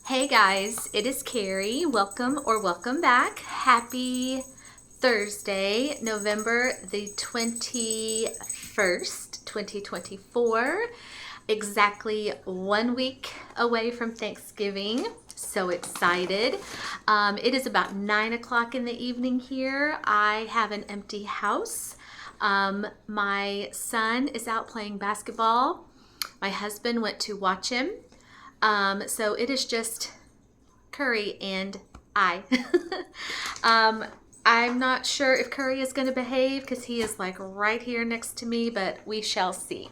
Hey guys, it is Kerri. Welcome or welcome back. Happy Thursday, November the 21st, 2024. Exactly 1 week away from Thanksgiving. So excited. It is about 9 o'clock in the evening here. I have an empty house. My son is out playing basketball. My husband went to watch him. So it is just Kerri and I. I'm not sure if Kerri is going to behave because he is like right here next to me, but we shall see.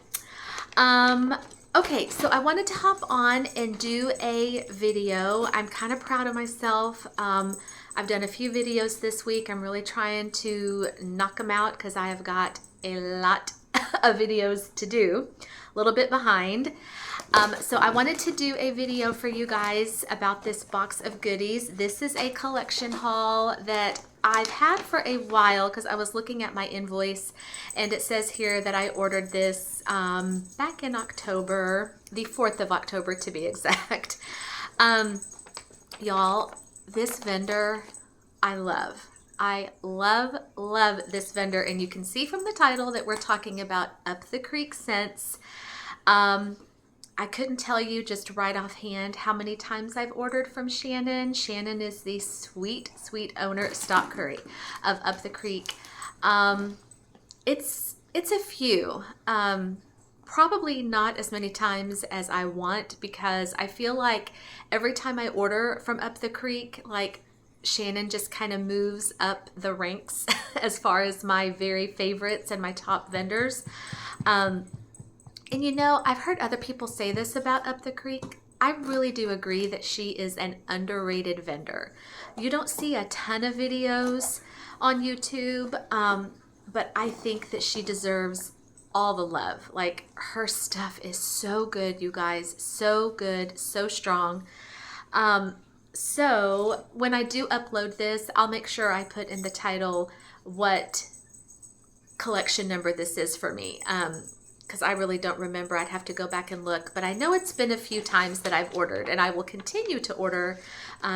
Okay, so I wanted to hop on and do a video. I'm kind of proud of myself. I've done a few videos this week. I'm really trying to knock them out because I have got a lot of videos to do, a little bit behind. So I wanted to do a video for you guys about this box of goodies. This is a collection haul that I've had for a while because I was looking at my invoice and it says here that I ordered this back in October, the 4th of October to be exact. Y'all, this vendor I love. I love this vendor, and you can see from the title that we're talking about Up the Creek Scents. I couldn't tell you just right offhand how many times I've ordered from Shannon. Shannon is the sweet owner, stop Kerri, of Up the Creek. It's a few. Probably not as many times as I want because I feel like every time I order from Up the Creek, like Shannon just kind of moves up the ranks as far as my very favorites and my top vendors. And you know, I've heard other people say this about Up the Creek. I really do agree that she is an underrated vendor. You don't see a ton of videos on YouTube, but I think that she deserves all the love. Like, her stuff is so good, you guys. So good, so strong. So when I do upload this, I'll make sure I put in the title what collection number this is for me. Because I really don't remember. I'd have to go back and look. But I know it's been a few times that I've ordered, and I will continue to order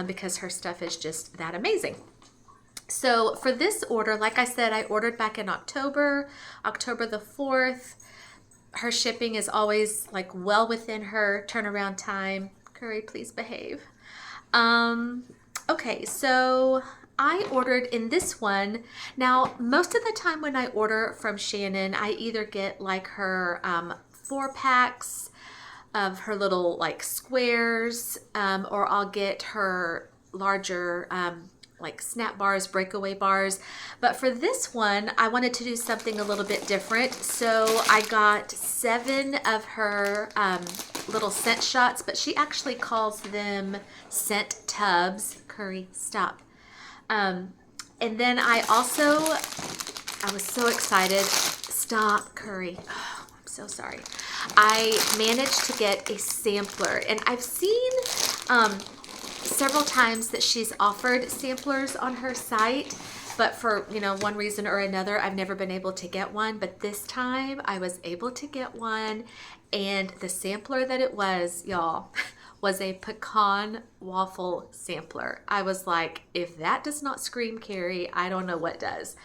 because her stuff is just that amazing. So for this order, like I said, I ordered back in October the 4th. Her shipping is always like well within her turnaround time. Kerri, please behave. Okay, so I ordered in this one. Now, most of the time when I order from Shannon, I either get like her 4-packs of her little like squares, or I'll get her larger like snap bars, breakaway bars. But for this one, I wanted to do something a little bit different. So I got 7 of her little scent shots, but she actually calls them scent tubs. Kerri, stop. And then I was so excited. Stop, Kerri. Oh, I'm so sorry. I managed to get a sampler, and I've seen several times that she's offered samplers on her site, but for, you know, one reason or another, I've never been able to get one. But this time I was able to get one, and the sampler that it was, y'all, was a pecan waffle sampler. I was like, if that does not scream Kerri, I don't know what does.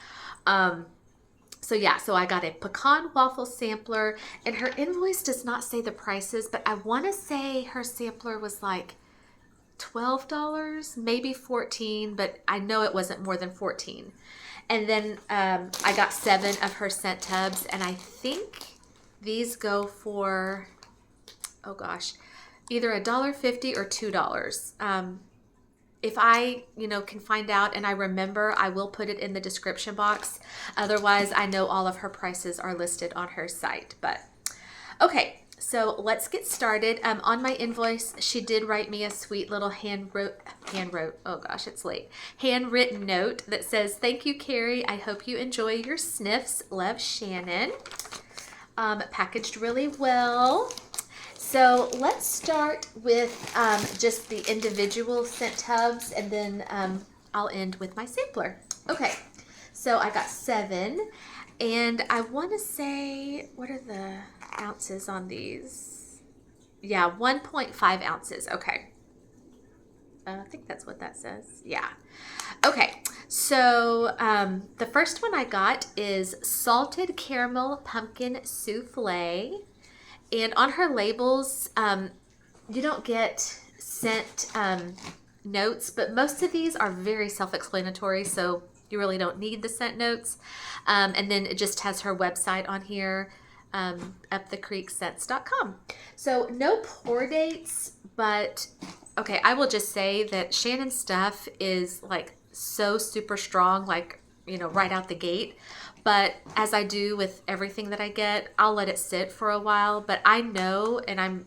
So yeah, so I got a pecan waffle sampler, and her invoice does not say the prices, but I want to say her sampler was like $12, maybe $14, but I know it wasn't more than $14. And then I got 7 of her scent tubs, and I think these go for, oh gosh, either $1.50 or $2. If I, can find out and I remember, I will put it in the description box. Otherwise, I know all of her prices are listed on her site. But okay, so let's get started. On my invoice, she did write me a sweet little handwrote, oh gosh, it's late, handwritten note that says, "Thank you, Kerri. I hope you enjoy your sniffs. Love, Shannon." Packaged really well. So let's start with just the individual scent tubs, and then I'll end with my sampler. Okay, so I got 7, and I want to say, what are the ounces on these? Yeah, 1.5 ounces. Okay. I think that's what that says. Yeah. Okay, so the first one I got is salted caramel pumpkin souffle. And on her labels, you don't get scent notes, but most of these are very self-explanatory, so you really don't need the scent notes. And then it just has her website on here, upthecreekscents.com. So no pour dates, but okay, I will just say that Shannon's stuff is like so super strong, like, you know, right out the gate. But as I do with everything that I get, I'll let it sit for a while. But I know, and I'm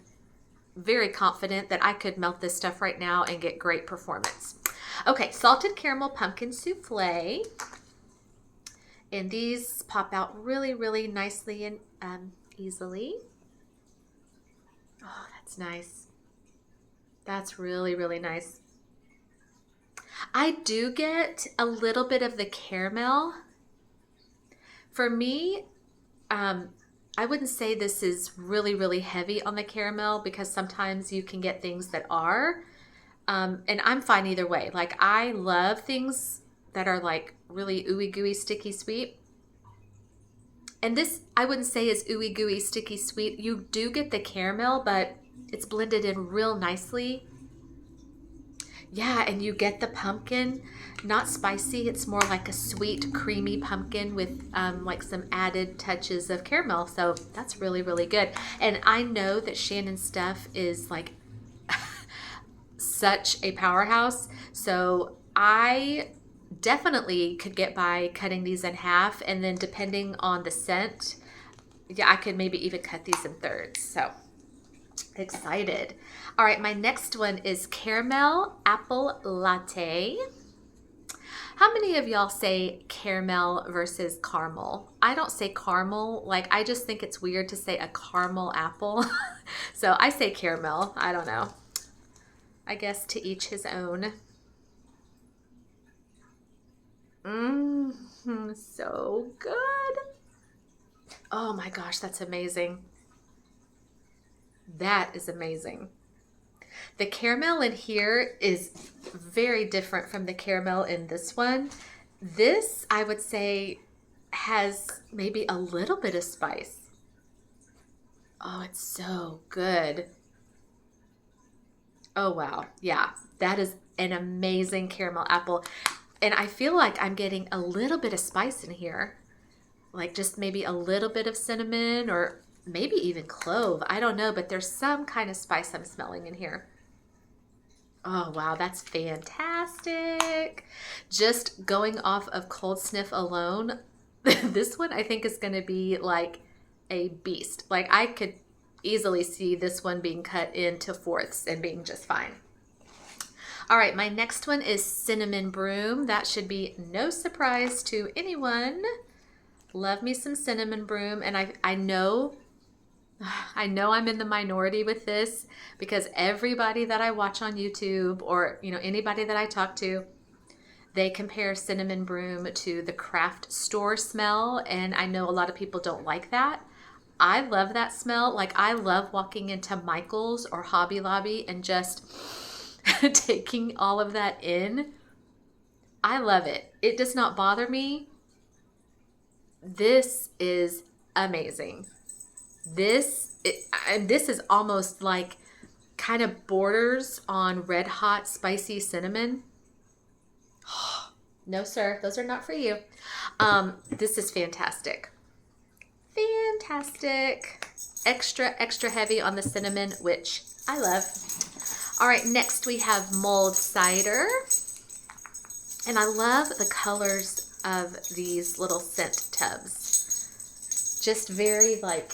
very confident that I could melt this stuff right now and get great performance. Okay, salted caramel pumpkin souffle. And these pop out really, really nicely and easily. Oh, that's nice. That's really, really nice. I do get a little bit of the caramel. For me, I wouldn't say this is really, really heavy on the caramel because sometimes you can get things that are. And I'm fine either way. Like, I love things that are like really ooey gooey, sticky sweet. And this, I wouldn't say is ooey gooey, sticky sweet. You do get the caramel, but it's blended in real nicely. Yeah, and you get the pumpkin, not spicy. It's more like a sweet, creamy pumpkin with like some added touches of caramel. So that's really, really good. And I know that Shannon's stuff is like such a powerhouse. So I definitely could get by cutting these in half. And then depending on the scent, yeah, I could maybe even cut these in thirds. So excited. All right, my next one is caramel apple latte. How many of y'all say caramel versus caramel? I don't say caramel. Like, I just think it's weird to say a caramel apple. So I say caramel. I don't know. I guess to each his own. So good. Oh my gosh, that's amazing. That is amazing. The caramel in here is very different from the caramel in this one. This, I would say, has maybe a little bit of spice. Oh, it's so good. Oh, wow. Yeah, that is an amazing caramel apple. And I feel like I'm getting a little bit of spice in here. Like just maybe a little bit of cinnamon or maybe even clove. I don't know, but there's some kind of spice I'm smelling in here. Oh, wow, that's fantastic. Just going off of cold sniff alone, this one I think is going to be like a beast. Like, I could easily see this one being cut into fourths and being just fine. All right, my next one is cinnamon broom. That should be no surprise to anyone. Love me some cinnamon broom. And I know I'm in the minority with this because everybody that I watch on YouTube or, you know, anybody that I talk to, they compare cinnamon broom to the craft store smell. And I know a lot of people don't like that. I love that smell. Like, I love walking into Michael's or Hobby Lobby and just taking all of that in. I love it. It does not bother me. This is amazing. This is almost like kind of borders on red hot spicy cinnamon. No, sir, those are not for you. This is fantastic. Fantastic. Extra, extra heavy on the cinnamon, which I love. All right, next we have mulled cider. And I love the colors of these little scent tubs. Just very like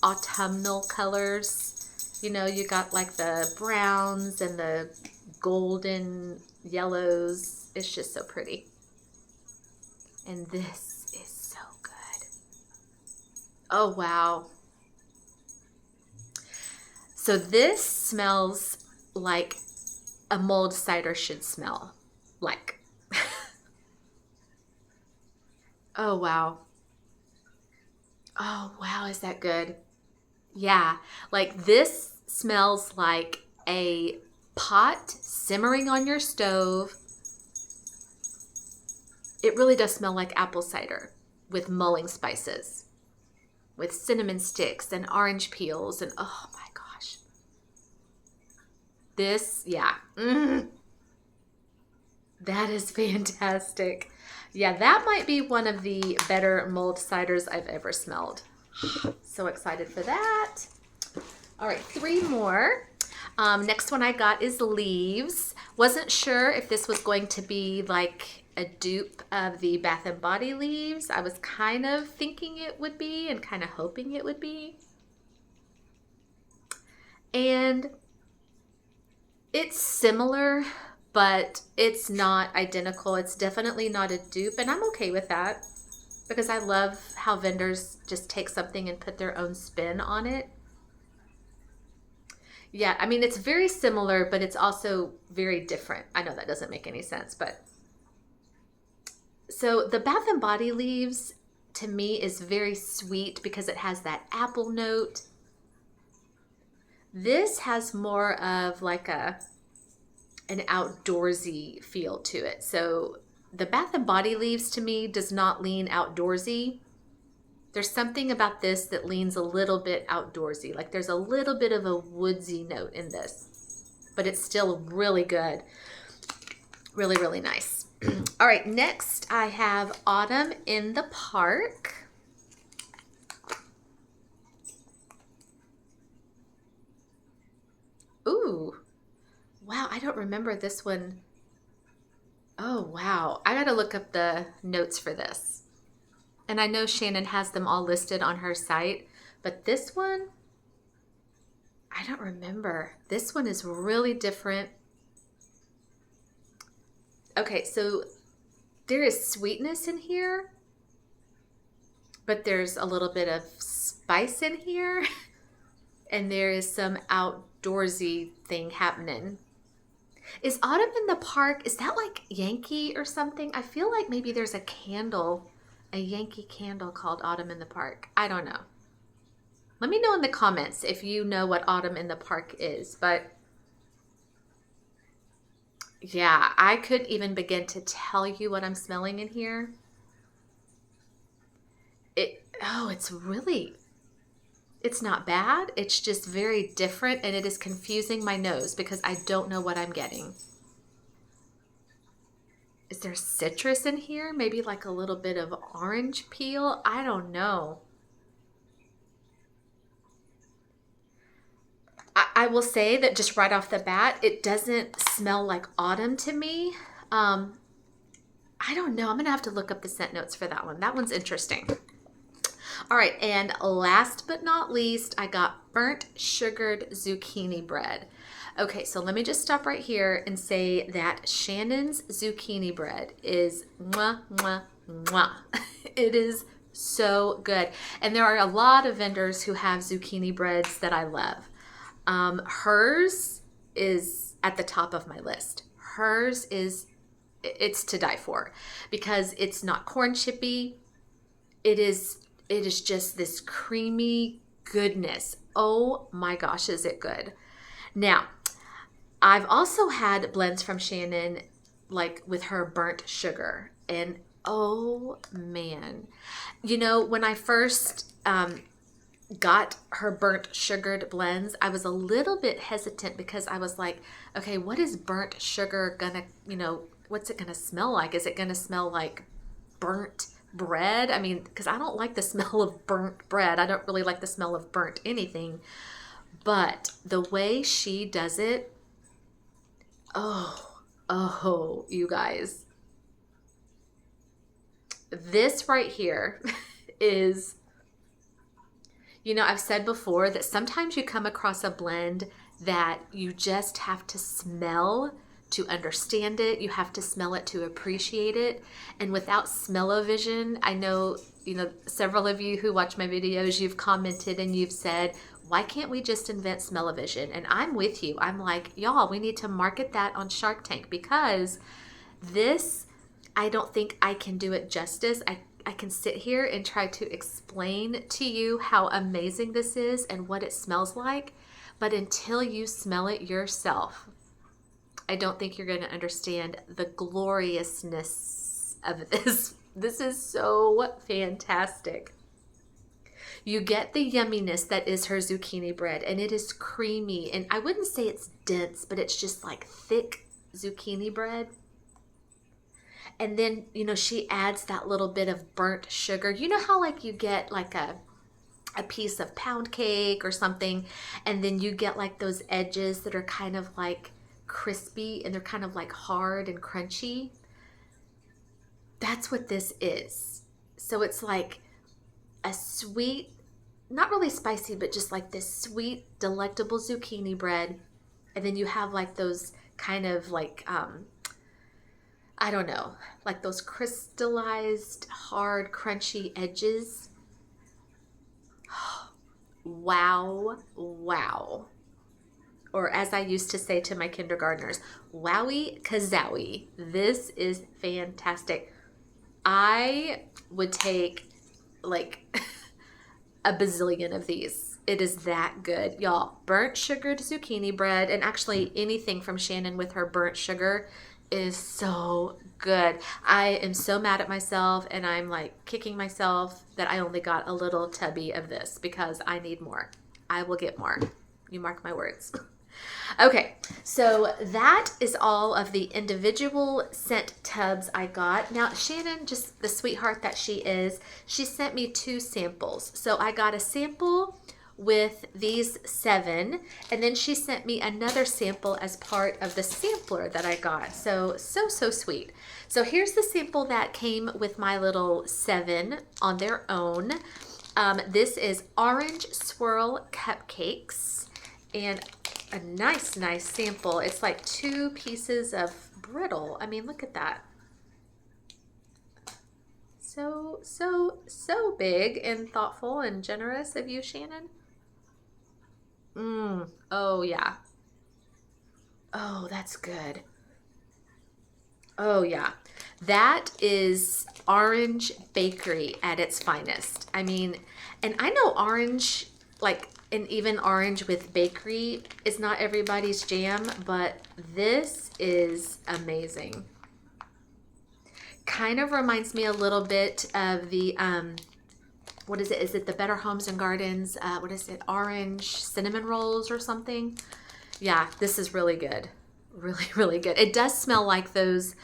autumnal colors. You know, you got like the browns and the golden yellows. It's just so pretty. And this is so good. Oh, wow. So this smells like a mulled cider should smell like. Oh, wow. Oh, wow. Is that good? Yeah. Like, this smells like a pot simmering on your stove. It really does smell like apple cider with mulling spices, with cinnamon sticks and orange peels, and oh my gosh. This, yeah. That is fantastic. Yeah, that might be one of the better mulled ciders I've ever smelled. So excited for that. All right, 3 more. Next one I got is Leaves. Wasn't sure if this was going to be like a dupe of the Bath and Body Leaves. I was kind of thinking it would be and kind of hoping it would be. And it's similar, but it's not identical. It's definitely not a dupe, and I'm okay with that because I love how vendors just take something and put their own spin on it. Yeah, I mean, it's very similar, but it's also very different. I know that doesn't make any sense, but so the Bath and Body Leaves to me is very sweet because it has that apple note. This has more of like an outdoorsy feel to it. So the Bath and Body Leaves to me does not lean outdoorsy. There's something about this that leans a little bit outdoorsy. Like there's a little bit of a woodsy note in this, but it's still really good. Really, really nice. All right, next I have Autumn in the Park. Ooh, wow, I don't remember this one. Oh, wow. I gotta look up the notes for this. And I know Shannon has them all listed on her site, but this one, I don't remember. This one is really different. Okay, so there is sweetness in here, but there's a little bit of spice in here, and there is some outdoorsy thing happening. Is Autumn in the Park, is that like Yankee or something? I feel like maybe there's a candle, a Yankee candle called Autumn in the Park. I don't know. Let me know in the comments if you know what Autumn in the Park is. But yeah, I couldn't even begin to tell you what I'm smelling in here. It's not bad. It's just very different, and it is confusing my nose because I don't know what I'm getting. Is there citrus in here? Maybe like a little bit of orange peel? I don't know. I will say that just right off the bat, it doesn't smell like autumn to me. I don't know. I'm going to have to look up the scent notes for that one. That one's interesting. All right, and last but not least, I got burnt sugared zucchini bread. Okay, so let me just stop right here and say that Shannon's zucchini bread is mwah, mwah, mwah. It is so good. And there are a lot of vendors who have zucchini breads that I love. Hers is at the top of my list. It's to die for because it's not corn chippy. It is just this creamy goodness. Oh my gosh, is it good. Now, I've also had blends from Shannon, like with her burnt sugar. And oh man, you know, when I first got her burnt sugared blends, I was a little bit hesitant because I was like, okay, what is burnt sugar gonna, what's it gonna smell like? Is it gonna smell like burnt bread? I mean, because I don't like the smell of burnt bread. I don't really like the smell of burnt anything. But the way she does it, oh, you guys. This right here is, I've said before that sometimes you come across a blend that you just have to smell to understand it. You have to smell it to appreciate it. And without smell-o-vision, I know, several of you who watch my videos, you've commented and you've said, why can't we just invent smell-o-vision? And I'm with you. I'm like, y'all, we need to market that on Shark Tank because this, I don't think I can do it justice. I can sit here and try to explain to you how amazing this is and what it smells like. But until you smell it yourself, I don't think you're going to understand the gloriousness of this. This is so fantastic. You get the yumminess that is her zucchini bread, and it is creamy. And I wouldn't say it's dense, but it's just like thick zucchini bread. And then, you know, she adds that little bit of burnt sugar. You know how like you get like a piece of pound cake or something, and then you get like those edges that are kind of like crispy and they're kind of like hard and crunchy? That's what this is. So it's like a sweet, not really spicy, but just like this sweet, delectable zucchini bread. And then you have like those kind of like, I don't know, like those crystallized, hard, crunchy edges. Wow, wow. Or as I used to say to my kindergartners, wowie kazowie. This is fantastic. I would take like a bazillion of these. It is that good. Y'all, burnt sugared zucchini bread, and actually anything from Shannon with her burnt sugar is so good. I am so mad at myself, and I'm like kicking myself that I only got a little tubby of this because I need more. I will get more. You mark my words. Okay, so that is all of the individual scent tubs I got. Now, Shannon, just the sweetheart that she is, she sent me 2 samples. So I got a sample with these 7, and then she sent me another sample as part of the sampler that I got. So sweet. So here's the sample that came with my little 7 on their own. This is orange swirl cupcakes, and a nice sample. It's like 2 pieces of brittle. I mean, look at that. So big and thoughtful and generous of you, Shannon. Oh yeah. Oh, that's good. Oh yeah. That is orange bakery at its finest. I mean, and I know orange, like, and even orange with bakery is not everybody's jam, but this is amazing. Kind of reminds me a little bit of the, what is it? Is it the Better Homes and Gardens? What is it? Orange cinnamon rolls or something? Yeah, this is really good. Really, really good. It does smell like those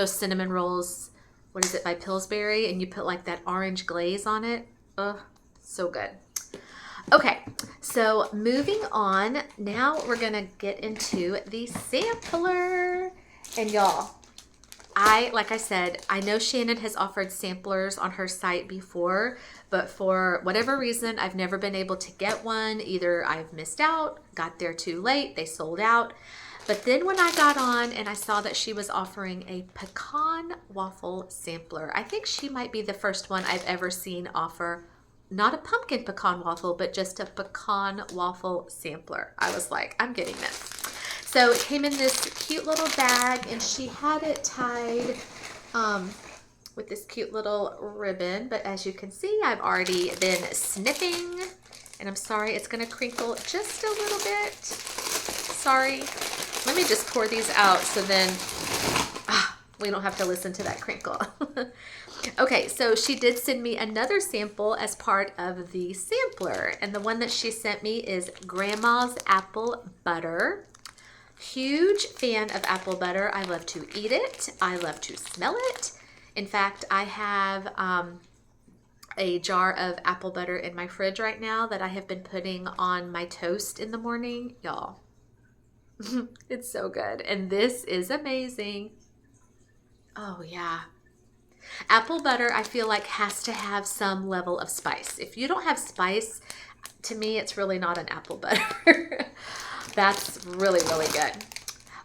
cinnamon rolls. What is it, by Pillsbury? And you put like that orange glaze on it. Ugh, so good. Okay, so moving on. Now we're gonna get into the sampler. And y'all, like I said, I know Shannon has offered samplers on her site before, but for whatever reason, I've never been able to get one. Either I've missed out, got there too late, they sold out. But then when I got on and I saw that she was offering a pecan waffle sampler, I think she might be the first one I've ever seen offer not a pumpkin pecan waffle, but just a pecan waffle sampler. I was like, I'm getting this. So it came in this cute little bag, and she had it tied with this cute little ribbon. But as you can see, I've already been snipping, and I'm sorry, it's gonna crinkle just a little bit. Sorry. Let me just pour these out so then we don't have to listen to that crinkle. Okay, so she did send me another sample as part of the sampler, and the one that she sent me is Grandma's Apple Butter. Huge fan of apple butter. I love to eat it. I love to smell it. In fact, I have a jar of apple butter in my fridge right now that I have been putting on my toast in the morning. Y'all, it's so good. And this is amazing. Oh, yeah. Apple butter, I feel like, has to have some level of spice. If you don't have spice, to me, it's really not an apple butter. That's really, really good.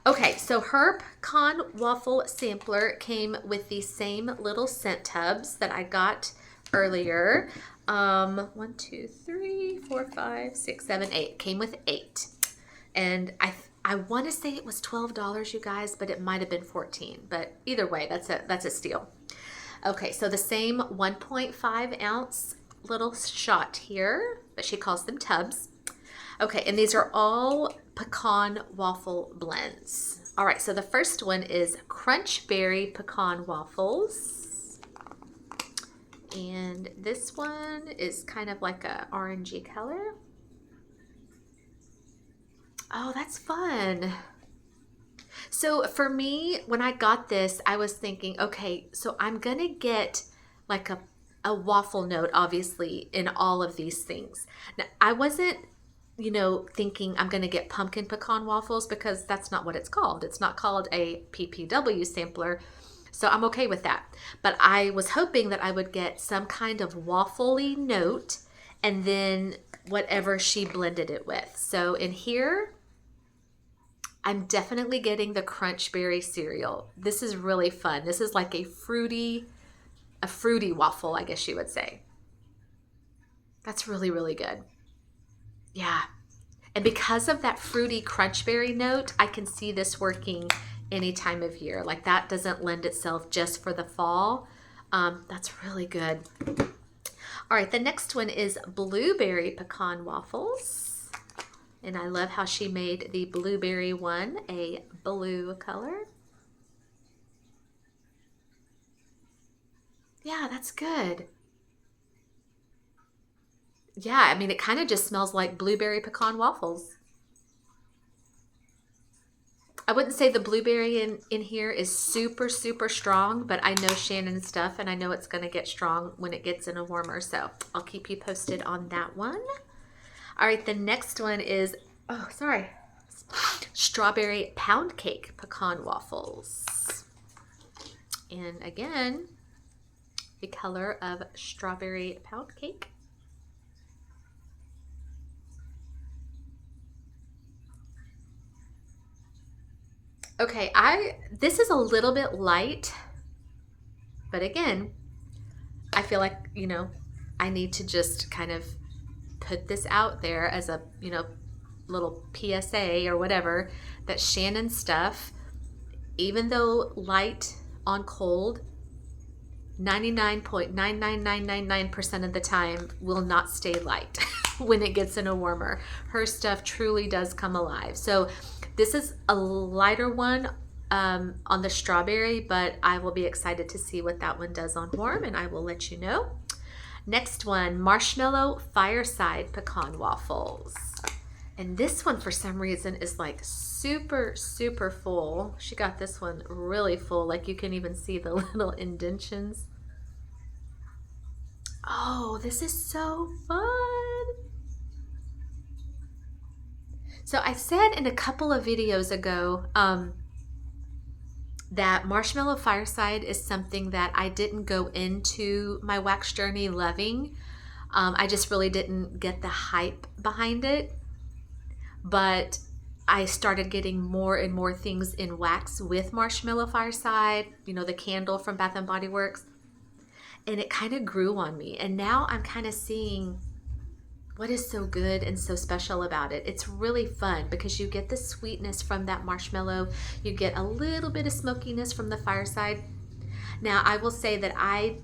Okay, so her pecan waffle sampler came with the same little scent tubs that I got earlier. 1, 2, 3, 4, 5, 6, 7, 8. Came with 8. And I want to say it was $12, you guys, but it might have been $14. But either way, that's a steal. Okay, so the same 1.5 ounce little shot here, but she calls them tubs. Okay, and these are all pecan waffle blends. All right, so the first one is Crunch Berry Pecan Waffles. And this one is kind of like a orangey color. Oh, that's fun. So for me, when I got this, I was thinking, okay, so I'm gonna get like a waffle note, obviously, in all of these things. Now, I wasn't, thinking I'm gonna get pumpkin pecan waffles because that's not what it's called. It's not called a PPW sampler. So I'm okay with that. But I was hoping that I would get some kind of waffly note and then whatever she blended it with. So in here, I'm definitely getting the Crunch Berry cereal. This is really fun. This is like a fruity waffle, I guess you would say. That's really, really good. Yeah. And because of that fruity Crunch Berry note, I can see this working any time of year. Like that doesn't lend itself just for the fall. That's really good. All right, the next one is Blueberry Pecan Waffles. And I love how she made the blueberry one a blue color. Yeah, that's good. Yeah, I mean, it kind of just smells like blueberry pecan waffles. I wouldn't say the blueberry in here is super, super strong, but I know Shannon's stuff, and I know it's going to get strong when it gets in a warmer. So I'll keep you posted on that one. All right, the next one is, Strawberry Pound Cake Pecan Waffles. And again, the color of strawberry pound cake. Okay, this is a little bit light, but again, I feel like, I need to just kind of put this out there as a, little PSA or whatever, that Shannon's stuff, even though light on cold, 99.99999% of the time will not stay light when it gets in a warmer. Her stuff truly does come alive. So this is a lighter one on the strawberry, but I will be excited to see what that one does on warm, and I will let you know. Next one, Marshmallow Fireside Pecan Waffles. And this one, for some reason, is like super, super full. She got this one really full. Like you can even see the little indentions. Oh, this is so fun. So I said in a couple of videos ago that Marshmallow Fireside is something that I didn't go into my wax journey loving. I just really didn't get the hype behind it. But I started getting more and more things in wax with Marshmallow Fireside, the candle from Bath & Body Works. And it kind of grew on me. And now I'm kind of seeing what is so good and so special about it. It's really fun because you get the sweetness from that marshmallow. You get a little bit of smokiness from the Fireside. Now, I will say that I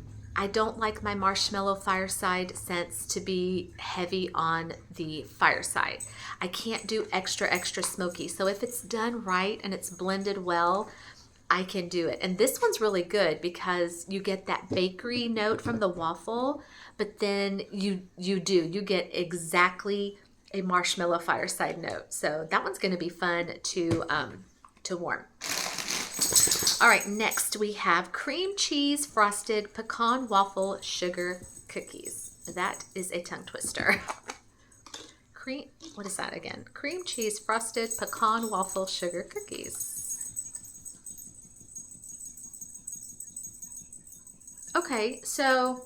don't like my Marshmallow Fireside scents to be heavy on the Fireside. I can't do extra, extra smoky. So if it's done right and it's blended well, I can do it. And this one's really good because you get that bakery note from the waffle, but then you get exactly a Marshmallow Fireside note. So that one's going to be fun to warm. All right, next we have Cream Cheese Frosted Pecan Waffle Sugar Cookies. That is a tongue twister. What is that again? Cream Cheese Frosted Pecan Waffle Sugar Cookies. Okay, so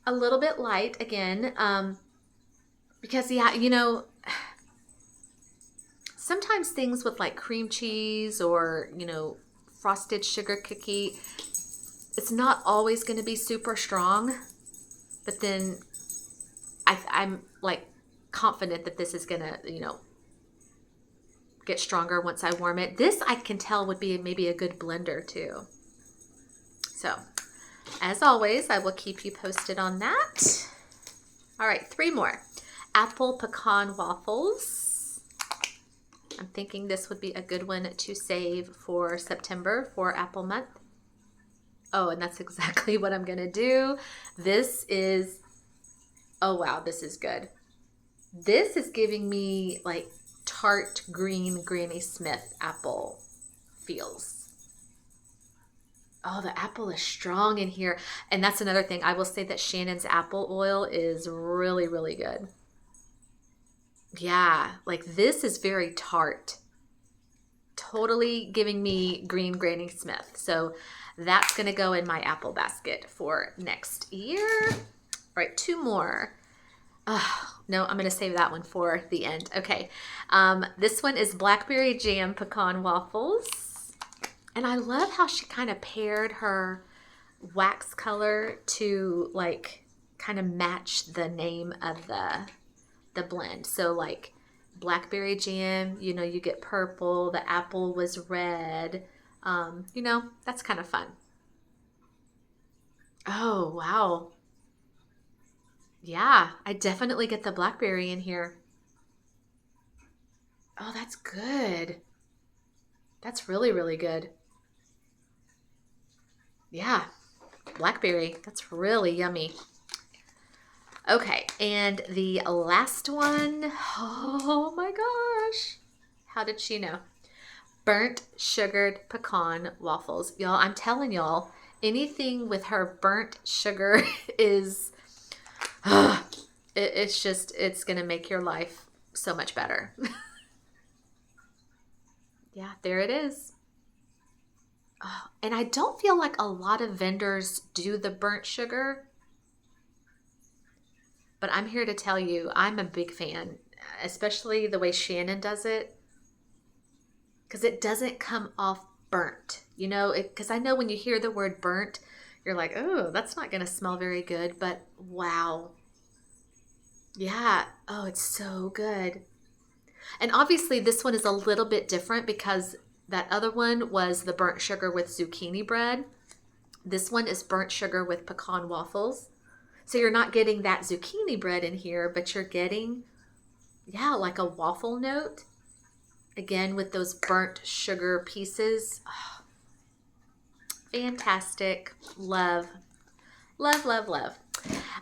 a little bit light again, because sometimes things with like cream cheese or, frosted sugar cookie, it's not always going to be super strong, but then I'm like confident that this is going to, get stronger once I warm it. This I can tell would be maybe a good blender too. So as always, I will keep you posted on that. All right, 3 more. apple pecan waffles. I'm thinking this would be a good one to save for September for Apple Month. Oh, and that's exactly what I'm gonna do. This is, oh wow, this is good. This is giving me like tart green Granny Smith apple feels. Oh, the apple is strong in here. And that's another thing. I will say that Shannon's apple oil is really, really good. Yeah, like this is very tart. Totally giving me green Granny Smith. So that's going to go in my apple basket for next year. All right, two more. No, I'm going to save that one for the end. Okay, this one is blackberry jam pecan waffles. And I love how she kind of paired her wax color to like kind of match the name of the blend. So like blackberry jam, you know, you get purple, the apple was red. You know, that's kind of fun. Oh, wow. Yeah, I definitely get the blackberry in here. Oh, that's good. That's really, really good. Yeah, blackberry. That's really yummy. Okay, and the last one. Oh my gosh. How did she know? Burnt sugared pecan waffles. Y'all, I'm telling y'all, anything with her burnt sugar is, it's just, it's going to make your life so much better. Yeah, there it is. Oh, and I don't feel like a lot of vendors do the burnt sugar, but I'm here to tell you, I'm a big fan, especially the way Shannon does it, because it doesn't come off burnt, you know, because I know when you hear the word burnt, you're like, oh, that's not going to smell very good, but wow. Yeah. Oh, it's so good. And obviously this one is a little bit different because that other one was the burnt sugar with zucchini bread. This one is burnt sugar with pecan waffles. So you're not getting that zucchini bread in here, but you're getting, yeah, like a waffle note. Again, with those burnt sugar pieces. Oh, fantastic. Love, love, love, love.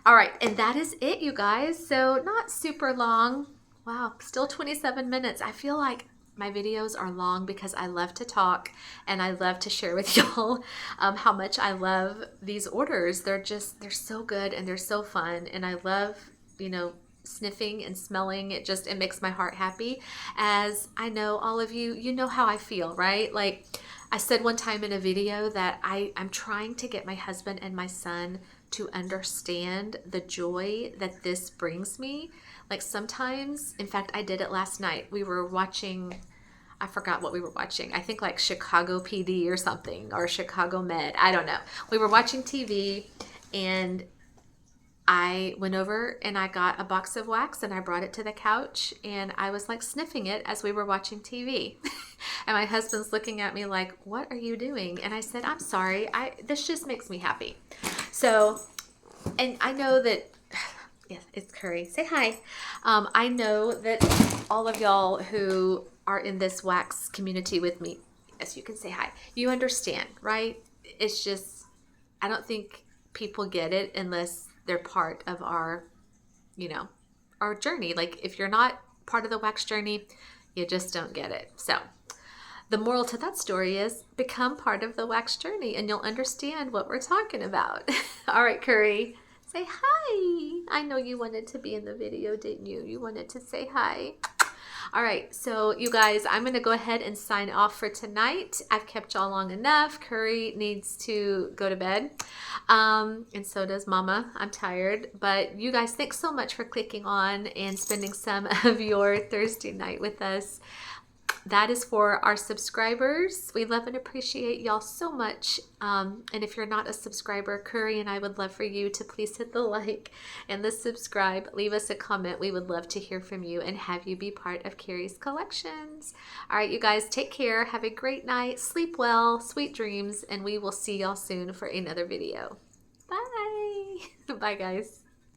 All right, and that is it, you guys. So not super long. Wow, still 27 minutes. I feel like my videos are long because I love to talk and I love to share with y'all how much I love these orders. They're so good and they're so fun. And I love, you know, sniffing and smelling. It makes my heart happy. As I know all of you, you know how I feel, right? Like I said one time in a video that I'm trying to get my husband and my son to understand the joy that this brings me. Like sometimes, in fact, I did it last night. We were watching, I forgot what we were watching. I think like Chicago PD or something, or Chicago Med. I don't know. We were watching TV and I went over and I got a box of wax and I brought it to the couch and I was like sniffing it as we were watching TV. And my husband's looking at me like, what are you doing? And I said, I'm sorry. This just makes me happy. So, and I know that, yes, it's Kerri. Say hi. I know that all of y'all who are in this wax community with me, yes, you can say hi. You understand, right? It's just, I don't think people get it unless they're part of our, you know, our journey. Like if you're not part of the wax journey, you just don't get it. So the moral to that story is become part of the wax journey and you'll understand what we're talking about. All right, Kerri, say hi. I know you wanted to be in the video, didn't you? You wanted to say hi. All right, so you guys, I'm going to go ahead and sign off for tonight. I've kept y'all long enough. Kerri needs to go to bed, and so does Mama. I'm tired, but you guys, thanks so much for clicking on and spending some of your Thursday night with us. That is for our subscribers. We love and appreciate y'all so much. And if you're not a subscriber, Kerri and I would love for you to please hit the like and the subscribe. Leave us a comment. We would love to hear from you and have you be part of Kerri's collections. All right, you guys, take care. Have a great night. Sleep well. Sweet dreams. And we will see y'all soon for another video. Bye. Bye, guys.